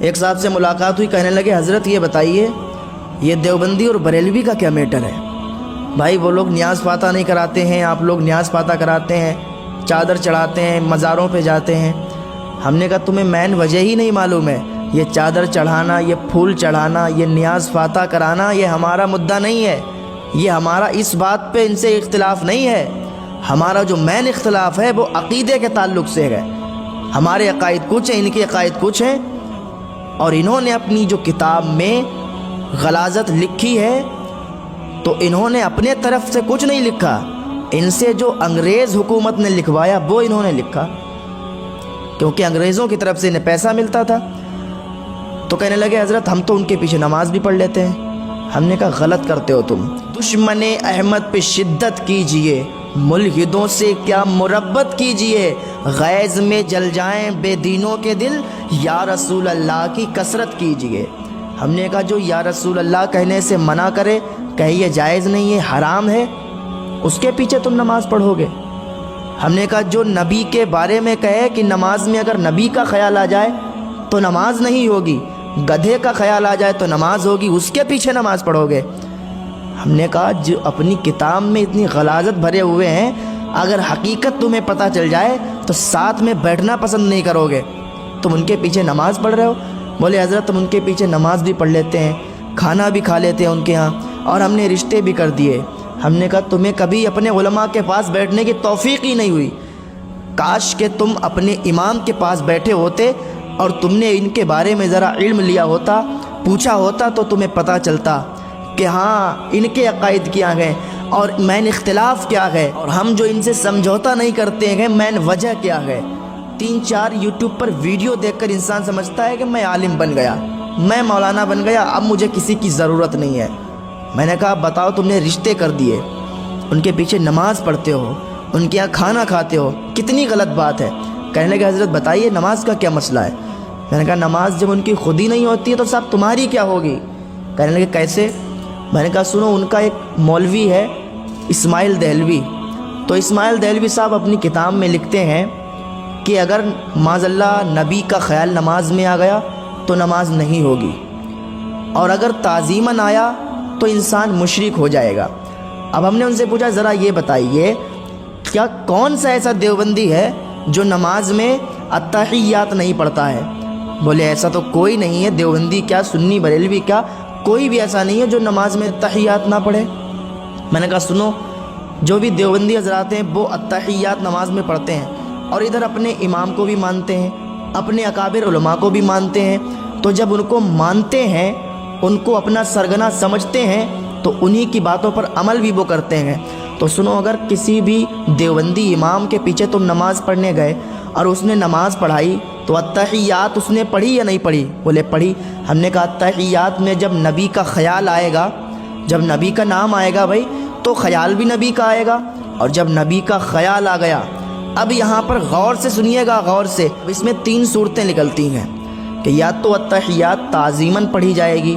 ایک صاحب سے ملاقات ہوئی، کہنے لگے حضرت یہ بتائیے یہ دیوبندی اور بریلوی کا کیا میٹر ہے؟ بھائی وہ لوگ نیاز فاتح نہیں کراتے ہیں، آپ لوگ نیاز فاتح کراتے ہیں، چادر چڑھاتے ہیں، مزاروں پہ جاتے ہیں۔ ہم نے کہا تمہیں مین وجہ ہی نہیں معلوم ہے، یہ چادر چڑھانا، یہ پھول چڑھانا، یہ نیاز فاتح کرانا یہ ہمارا مدعا نہیں ہے، یہ ہمارا اس بات پہ ان سے اختلاف نہیں ہے۔ ہمارا جو مین اختلاف ہے وہ عقیدے کے تعلق سے ہے۔ ہمارے عقائد کچھ ہیں، ان کے عقائد کچھ ہیں، اور انہوں نے اپنی جو کتاب میں غلاظت لکھی ہے تو انہوں نے اپنے طرف سے کچھ نہیں لکھا، ان سے جو انگریز حکومت نے لکھوایا وہ انہوں نے لکھا، کیونکہ انگریزوں کی طرف سے انہیں پیسہ ملتا تھا۔ تو کہنے لگے حضرت ہم تو ان کے پیچھے نماز بھی پڑھ لیتے ہیں۔ ہم نے کہا غلط کرتے ہو تم، دشمن احمد پہ شدت کیجئے، ملحدوں سے کیا مربت کیجئے، غیظ میں جل جائیں بے دینوں کے دل، یا رسول اللہ کی کثرت کیجئے۔ ہم نے کہا جو یا رسول اللہ کہنے سے منع کرے، کہ یہ جائز نہیں ہے، حرام ہے، اس کے پیچھے تم نماز پڑھو گے؟ ہم نے کہا جو نبی کے بارے میں کہے کہ نماز میں اگر نبی کا خیال آ جائے تو نماز نہیں ہوگی، گدھے کا خیال آ جائے تو نماز ہوگی، اس کے پیچھے نماز پڑھو گے؟ ہم نے کہا جو اپنی کتاب میں اتنی غلاظت بھرے ہوئے ہیں، اگر حقیقت تمہیں پتہ چل جائے تو ساتھ میں بیٹھنا پسند نہیں کرو گے، تم ان کے پیچھے نماز پڑھ رہے ہو؟ بولے حضرت ہم ان کے پیچھے نماز بھی پڑھ لیتے ہیں، کھانا بھی کھا لیتے ہیں ان کے ہاں، اور ہم نے رشتے بھی کر دیے۔ ہم نے کہا تمہیں کبھی اپنے علماء کے پاس بیٹھنے کی توفیق ہی نہیں ہوئی، کاش کہ تم اپنے امام کے پاس بیٹھے ہوتے اور تم نے ان کے بارے میں ذرا علم لیا ہوتا، پوچھا ہوتا، تو تمہیں پتہ چلتا کہ ہاں ان کے عقائد کیا ہیں اور مین اختلاف کیا ہے، اور ہم جو ان سے سمجھوتا نہیں کرتے ہیں مین وجہ کیا ہے۔ 3-4 یوٹیوب پر ویڈیو دیکھ کر انسان سمجھتا ہے کہ میں عالم بن گیا، میں مولانا بن گیا، اب مجھے کسی کی ضرورت نہیں ہے۔ میں نے کہا بتاؤ تم نے رشتے کر دیے، ان کے پیچھے نماز پڑھتے ہو، ان کے یہاں کھانا کھاتے ہو، کتنی غلط بات ہے۔ کہنے لگے حضرت بتائیے نماز کا کیا مسئلہ ہے؟ میں نے کہا نماز جب ان کی خود ہی نہیں ہوتی ہے تو صاحب تمہاری کیا ہوگی؟ کہنے لگے کیسے؟ میں نے کہا سنو، ان کا ایک مولوی ہے اسماعیل دہلوی، تو اسماعیل دہلوی صاحب اپنی کتاب میں لکھتے ہیں کہ اگر معاذ اللہ نبی کا خیال نماز میں آ گیا تو نماز نہیں ہوگی، اور اگر تعظیماً آیا تو انسان مشرک ہو جائے گا۔ اب ہم نے ان سے پوچھا ذرا یہ بتائیے کیا کون سا ایسا دیوبندی ہے جو نماز میں التحیات نہیں پڑھتا ہے؟ بولے ایسا تو کوئی نہیں ہے، دیوبندی کیا سنی بریلوی کیا، کوئی بھی ایسا نہیں ہے جو نماز میں التحیات نہ پڑھے۔ میں نے کہا سنو، جو بھی دیوبندی حضرات ہیں وہ التحیات نماز میں پڑھتے ہیں، اور ادھر اپنے امام کو بھی مانتے ہیں، اپنے اکابر علماء کو بھی مانتے ہیں، تو جب ان کو مانتے ہیں، ان کو اپنا سرگنا سمجھتے ہیں، تو انہی کی باتوں پر عمل بھی وہ کرتے ہیں۔ تو سنو، اگر کسی بھی دیوبندی امام کے پیچھے تم نماز پڑھنے گئے اور اس نے نماز پڑھائی تو التحیات اس نے پڑھی یا نہیں پڑھی؟ بولے پڑھی۔ ہم نے کہا التحیات میں جب نبی کا خیال آئے گا، جب نبی کا نام آئے گا بھائی، تو خیال بھی نبی کا آئے گا، اور جب نبی کا خیال آ گیا، اب یہاں پر غور سے سنیے گا، غور سے، اس میں 3 صورتیں نکلتی ہیں کہ یا تو التحیات تعظیماً پڑھی جائے گی،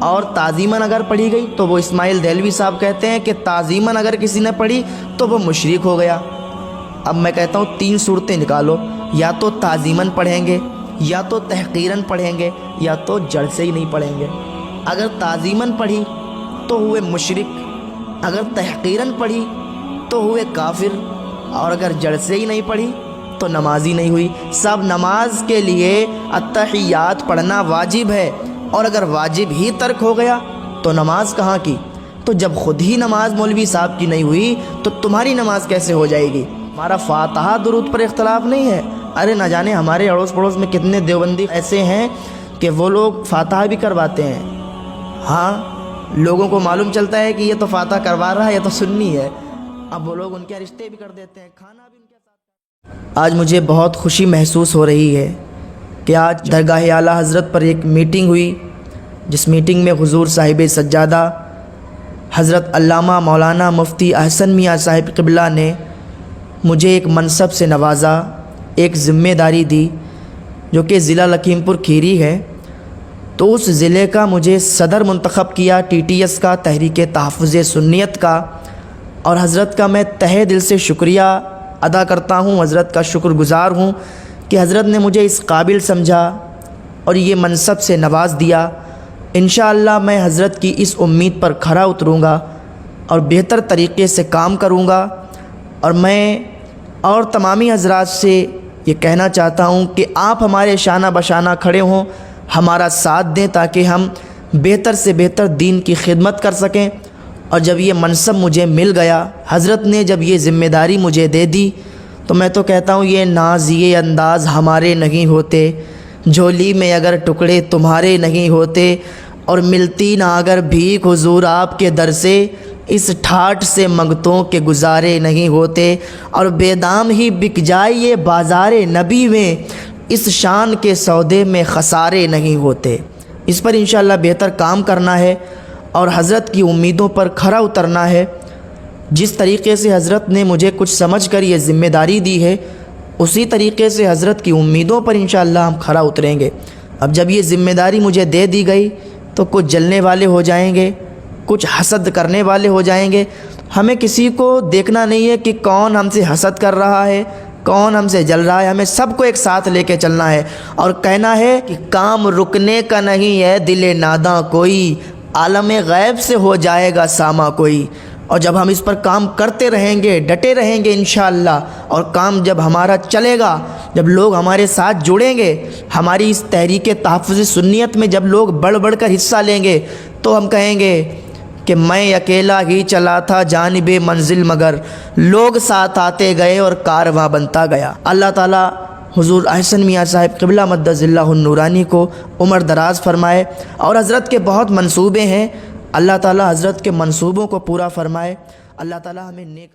اور تعظیماً اگر پڑھی گئی تو وہ اسماعیل دہلوی صاحب کہتے ہیں کہ تعظیماً اگر کسی نے پڑھی تو وہ مشرک ہو گیا۔ اب میں کہتا ہوں 3 صورتیں نکالو، یا تو تعظیماً پڑھیں گے، یا تو تحقیراً پڑھیں گے، یا تو جڑ سے ہی نہیں پڑھیں گے۔ اگر تعظیماً پڑھی تو ہوئے مشرک، اگر تحقیراً پڑھی تو ہوئے کافر، اور اگر جڑ سے ہی نہیں پڑھی تو نماز ہی نہیں ہوئی۔ سب نماز کے لیے التحیات پڑھنا واجب ہے، اور اگر واجب ہی ترک ہو گیا تو نماز کہاں کی؟ تو جب خود ہی نماز مولوی صاحب کی نہیں ہوئی تو تمہاری نماز کیسے ہو جائے گی؟ ہمارا فاتحہ درود پر اختلاف نہیں ہے، ارے نہ جانے ہمارے اڑوس پڑوس میں کتنے دیوبندی ایسے ہیں کہ وہ لوگ فاتحہ بھی کرواتے ہیں۔ ہاں، لوگوں کو معلوم چلتا ہے کہ یہ تو فاتحہ کروا رہا ہے، یہ تو سنی ہے، اب وہ لوگ ان کے رشتے بھی کر دیتے ہیں، کھانا بھی ان کے ساتھ۔ آج مجھے بہت خوشی محسوس ہو رہی ہے کہ آج درگاہ اعلیٰ حضرت پر ایک میٹنگ ہوئی، جس میٹنگ میں حضور صاحب سجادہ حضرت علامہ مولانا مفتی احسن میاں صاحب قبلہ نے مجھے ایک منصب سے نوازا، ایک ذمہ داری دی جو کہ ضلع لکھیم پور کھیری ہے، تو اس ضلع کا مجھے صدر منتخب کیا TTS کا، تحریک تحفظ سنیت کا، اور حضرت کا میں تہہ دل سے شکریہ ادا کرتا ہوں، حضرت کا شکر گزار ہوں کہ حضرت نے مجھے اس قابل سمجھا اور یہ منصب سے نواز دیا۔ انشاءاللہ میں حضرت کی اس امید پر کھرا اتروں گا اور بہتر طریقے سے کام کروں گا، اور میں اور تمامی حضرات سے یہ کہنا چاہتا ہوں کہ آپ ہمارے شانہ بشانہ کھڑے ہوں، ہمارا ساتھ دیں تاکہ ہم بہتر سے بہتر دین کی خدمت کر سکیں۔ اور جب یہ منصب مجھے مل گیا، حضرت نے جب یہ ذمہ داری مجھے دے دی، تو میں تو کہتا ہوں یہ ناز یہ انداز ہمارے نہیں ہوتے، جھولی میں اگر ٹکڑے تمہارے نہیں ہوتے، اور ملتی نہ اگر بھیک حضور آپ کے در سے، اس ٹھاٹھ سے منگتوں کے گزارے نہیں ہوتے، اور بے دام ہی بک جائے یہ بازار نبی میں، اس شان کے سودے میں خسارے نہیں ہوتے۔ اس پر انشاءاللہ بہتر کام کرنا ہے اور حضرت کی امیدوں پر کھرا اترنا ہے۔ جس طریقے سے حضرت نے مجھے کچھ سمجھ کر یہ ذمہ داری دی ہے، اسی طریقے سے حضرت کی امیدوں پر انشاءاللہ ہم کھرا اتریں گے۔ اب جب یہ ذمہ داری مجھے دے دی گئی تو کچھ جلنے والے ہو جائیں گے، کچھ حسد کرنے والے ہو جائیں گے۔ ہمیں کسی کو دیکھنا نہیں ہے کہ کون ہم سے حسد کر رہا ہے، کون ہم سے جل رہا ہے، ہمیں سب کو ایک ساتھ لے کے چلنا ہے اور کہنا ہے کہ کام رکنے کا نہیں ہے دل ناداں کوئی، عالم غیب سے ہو جائے گا ساماں کوئی۔ اور جب ہم اس پر کام کرتے رہیں گے، ڈٹے رہیں گے انشاءاللہ، اور کام جب ہمارا چلے گا، جب لوگ ہمارے ساتھ جڑیں گے، ہماری اس تحریک تحفظ سنیت میں جب لوگ بڑھ بڑھ کر حصہ لیں گے، تو ہم کہیں گے کہ میں اکیلا ہی چلا تھا جانب منزل، مگر لوگ ساتھ آتے گئے اور کارواں بنتا گیا۔ اللہ تعالیٰ حضور احسن میاں صاحب قبلہ مدظ اللہ النورانی کو عمر دراز فرمائے، اور حضرت کے بہت منصوبے ہیں، اللہ تعالیٰ حضرت کے منصوبوں کو پورا فرمائے۔ اللہ تعالیٰ ہمیں نیک